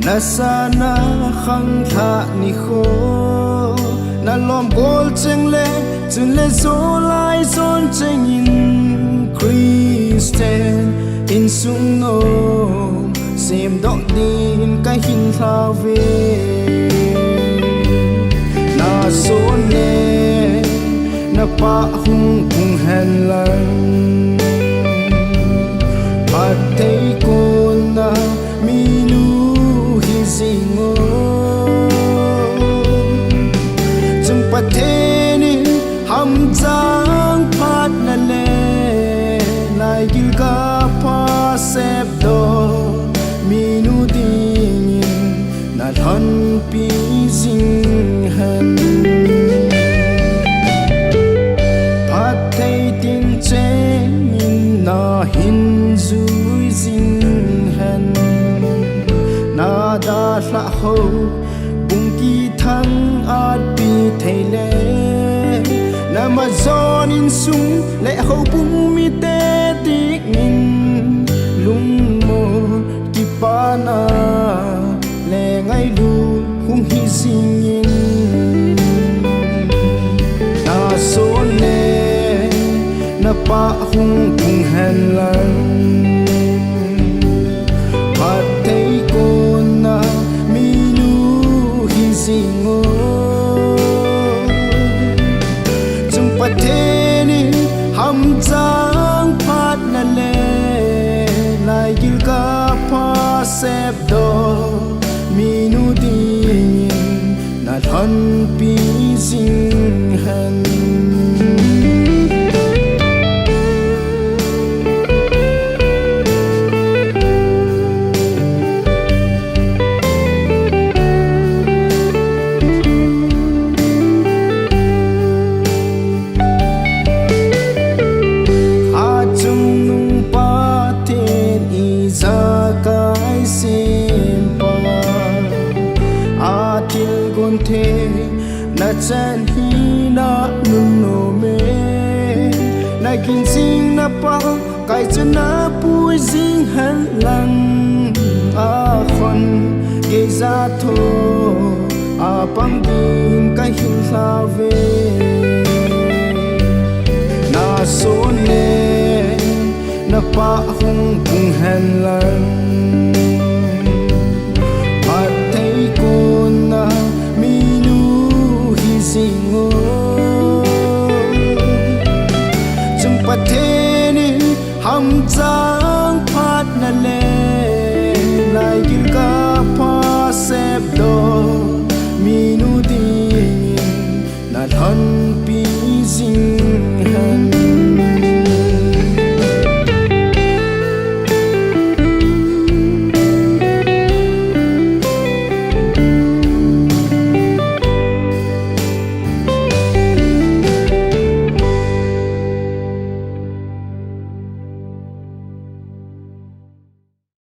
na sana khang tha ni kho na lom gol cheng le zo lai zon cheng in Christian in sung no sem dok din ka hin tha ve na so ne na pa hung kung han lang pat tay ko na mi nu hi zingo chung pat te ni ham jang pat na le lai gil ka pa sep do mi nu ding na than pi zing han na hin zui zing han na da la ho bung ki thang at pi thei le na ma zon in sung le ho bung mi te tik min lung mo ki pa na le ngai lu hung hi sing in na so le na pa hung kung han lang pat tay ko na mi nu hi zingo chung pat te ni ham jang pat na le lai gil ka pa sep do mi nu ding na than pi zing han na chan hi na nun no me na kin sing na pa kai chen na pui sing han lang a khon ge za tho a pam din kai hin sa ve na so ne na pa hung kung han lang pat tay ko na zingo chung pat te ni ham cha